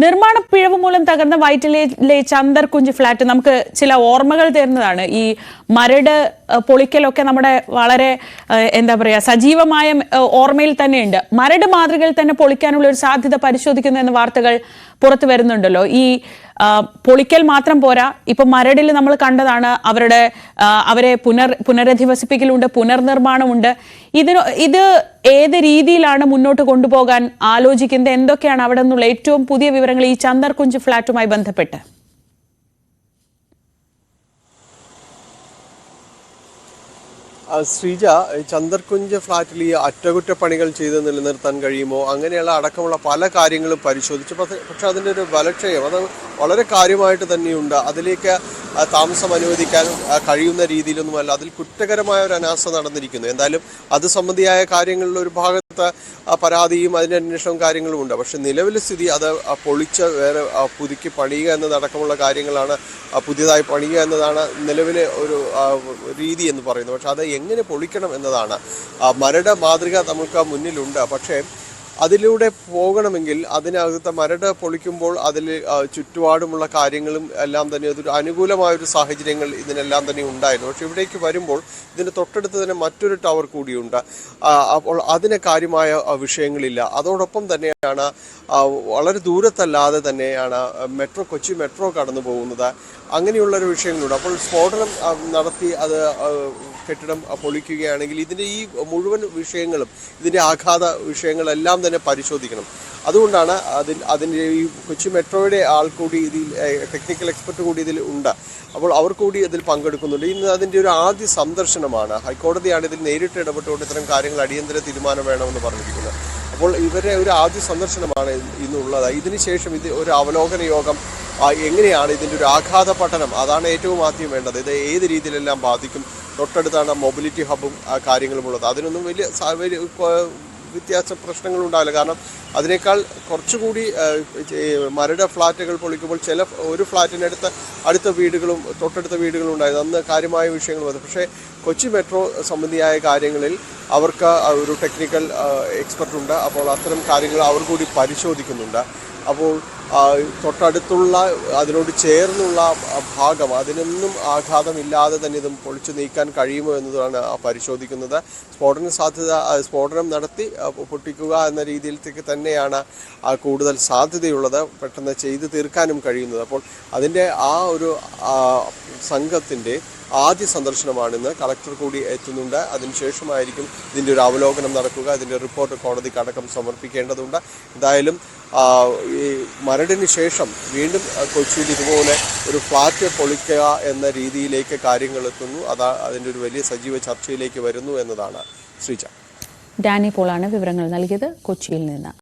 നിർമ്മാണ പിഴവ് മൂലം തകർന്ന വൈറ്റിലയിലെ ചന്ദർകുഞ്ച് ഫ്ലാറ്റ് നമുക്ക് ചില ഓർമ്മകൾ തരുന്നതാണ്. ഈ മരട് പൊളിക്കലൊക്കെ നമ്മുടെ വളരെ എന്താ പറയുക സജീവമായ ഓർമ്മയിൽ തന്നെയുണ്ട്. മരട് മാതൃകയിൽ തന്നെ പൊളിക്കാനുള്ള ഒരു സാധ്യത പരിശോധിക്കുന്നു എന്ന വാർത്തകൾ പുറത്തു വരുന്നുണ്ടല്ലോ. ഈ പൊളിക്കൽ മാത്രം പോരാ, ഇപ്പൊ മരടിൽ നമ്മൾ കണ്ടതാണ് അവരെ പുനരധിവസിപ്പിക്കലുണ്ട്, പുനർനിർമ്മാണമുണ്ട്. ഇത് ഏത് രീതിയിലാണ് മുന്നോട്ട് കൊണ്ടുപോകാൻ ആലോചിക്കുന്നത്? എന്തൊക്കെയാണ് അവിടെ നിന്നുള്ള ഏറ്റവും പുതിയ വിവരങ്ങൾ ഈ ചന്ദർകുഞ്ച് ഫ്ലാറ്റുമായി ബന്ധപ്പെട്ട്? ശ്രീജ, ചന്ദർകുഞ്ച് ഫ്ലാറ്റിൽ ഈ അറ്റകുറ്റപ്പണികൾ ചെയ്ത് നിലനിർത്താൻ കഴിയുമോ, അങ്ങനെയുള്ള അടക്കമുള്ള പല കാര്യങ്ങളും പരിശോധിച്ചു. പക്ഷെ അതിൻ്റെ ഒരു ബലക്ഷയം അത് വളരെ കാര്യമായിട്ട് തന്നെയുണ്ട്. അതിലേക്ക് താമസം അനുവദിക്കാൻ കഴിയുന്ന രീതിയിലൊന്നുമല്ല. അതിൽ കുറ്റകരമായ ഒരു അനാസ്ഥ നടന്നിരിക്കുന്നു. എന്തായാലും അത് സംബന്ധിയായ കാര്യങ്ങളിൽ ഒരു ഭാഗത്ത് പരാതിയും അതിൻ്റെ അന്വേഷണവും കാര്യങ്ങളും ഉണ്ട്. പക്ഷെ നിലവിലെ സ്ഥിതി അത് പൊളിച്ച് വേറെ പുതുക്കി പണിയുക എന്നതടക്കമുള്ള കാര്യങ്ങളാണ്, പുതിയതായി പണിയുക എന്നതാണ് നിലവിലെ ഒരു രീതി എന്ന് പറയുന്നത്. പക്ഷെ അത് എങ്ങനെ പൊളിക്കണം എന്നതാണ്. മരട് മാതൃക നമുക്ക് മുന്നിലുണ്ട്. പക്ഷേ അതിലൂടെ പോകണമെങ്കിൽ അതിനകത്ത് മരട് പൊളിക്കുമ്പോൾ അതിൽ ചുറ്റുപാടുമുള്ള കാര്യങ്ങളും എല്ലാം തന്നെ അതൊരു അനുകൂലമായൊരു സാഹചര്യങ്ങൾ ഇതിനെല്ലാം തന്നെ ഉണ്ടായിരുന്നു. പക്ഷെ ഇവിടേക്ക് വരുമ്പോൾ ഇതിന് തൊട്ടടുത്ത് തന്നെ മറ്റൊരു ടവർ കൂടിയുണ്ട്. അപ്പോൾ അതിന് കാര്യമായ വിഷയങ്ങളില്ല. അതോടൊപ്പം തന്നെയാണ് വളരെ ദൂരത്തല്ലാതെ തന്നെയാണ് കൊച്ചി മെട്രോ കടന്നു പോകുന്നത്. അങ്ങനെയുള്ളൊരു വിഷയങ്ങളുണ്ട്. അപ്പോൾ സ്ഫോടനം നടത്തി അത് കെട്ടിടം പൊളിക്കുകയാണെങ്കിൽ ഇതിൻ്റെ ഈ മുഴുവൻ വിഷയങ്ങളും ഇതിൻ്റെ ആഘാത വിഷയങ്ങളെല്ലാം തന്നെ പരിശോധിക്കണം. അതുകൊണ്ടാണ് അതിൻ്റെ ഈ കൊച്ചി മെട്രോയുടെ ആൾ കൂടി ഇതിൽ ടെക്നിക്കൽ എക്സ്പെർട്ട് കൂടി ഇതിൽ ഉണ്ട്. അപ്പോൾ അവർ കൂടി ഇതിൽ പങ്കെടുക്കുന്നുണ്ട്. ഇന്ന് അതിൻ്റെ ഒരു ആദ്യ സന്ദർശനമാണ്. ഹൈക്കോടതിയാണ് ഇതിൽ നേരിട്ട് ഇടപെട്ടുകൊണ്ട് ഇത്തരം കാര്യങ്ങൾ അടിയന്തര തീരുമാനം വേണമെന്ന് പറഞ്ഞിരിക്കുന്നത്. അപ്പോൾ ഇവരെ ഒരു ആദ്യ സന്ദർശനമാണ് ഇന്നുള്ളത്. ഇതിനുശേഷം ഇത് ഒരു അവലോകന യോഗം, എങ്ങനെയാണ് ഇതിൻ്റെ ഒരു ആഘാത പഠനം, അതാണ് ഏറ്റവും ആദ്യം വേണ്ടത്. ഇത് ഏത് രീതിയിലെല്ലാം ബാധിക്കും. തൊട്ടടുത്താണ് മൊബിലിറ്റി ഹബും കാര്യങ്ങളും ഉള്ളത്. അതിനൊന്നും വലിയ വ്യത്യാസ പ്രശ്നങ്ങളുണ്ടാവില്ല. കാരണം അതിനേക്കാൾ കുറച്ചുകൂടി മരട് ഫ്ലാറ്റുകൾ പൊളിക്കുമ്പോൾ ഒരു അടുത്ത വീടുകളും തൊട്ടടുത്ത വീടുകളും ഉണ്ടായിരുന്നു. അന്ന് കാര്യമായ വിഷയങ്ങൾ വന്നു. പക്ഷേ കൊച്ചി മെട്രോ സംബന്ധിയായ കാര്യങ്ങളിൽ അവർക്ക് ഒരു ടെക്നിക്കൽ എക്സ്പെർട്ടുണ്ട്. അപ്പോൾ അത്തരം കാര്യങ്ങൾ അവർ കൂടി പരിശോധിക്കുന്നുണ്ട്. അപ്പോൾ തൊട്ടടുത്തുള്ള അതിനോട് ചേർന്നുള്ള ഭാഗം അതിനൊന്നും ആഘാതമില്ലാതെ തന്നെ ഇതും പൊളിച്ചു നീക്കാൻ കഴിയുമോ എന്നതാണ് പരിശോധിക്കുന്നത്. സ്ഫോടനം നടത്തി പൊട്ടിക്കുക എന്ന രീതിയിലേക്ക് തന്നെയാണ് കൂടുതൽ സാധ്യതയുള്ളത്. പെട്ടെന്ന് ചെയ്തു തീർക്കാനും കഴിയുന്നത്. അപ്പോൾ അതിൻ്റെ ആ ഒരു സംഘത്തിൻ്റെ ആദ്യ സന്ദർശനമാണിന്ന്. കളക്ടർ കൂടി എത്തുന്നുണ്ട്. അതിനുശേഷമായിരിക്കും ഇതിൻ്റെ ഒരു അവലോകനം നടക്കുക. ഇതിൻ്റെ റിപ്പോർട്ട് കോടതിക്ക് അടക്കം സമർപ്പിക്കേണ്ടതുണ്ട്. എന്തായാലും ഈ മരടിന് ശേഷം വീണ്ടും കൊച്ചിയിൽ ഇതുപോലെ ഒരു ഫ്ലാറ്റ് പൊളിക്കുക എന്ന രീതിയിലേക്ക് കാര്യങ്ങൾ എത്തുന്നു. അതിൻ്റെ ഒരു വലിയ സജീവ ചർച്ചയിലേക്ക് വരുന്നു എന്നതാണ്. ശ്രീജ. ഡാനി പോളാണ് വിവരങ്ങൾ നൽകിയത് കൊച്ചിയിൽ നിന്ന്.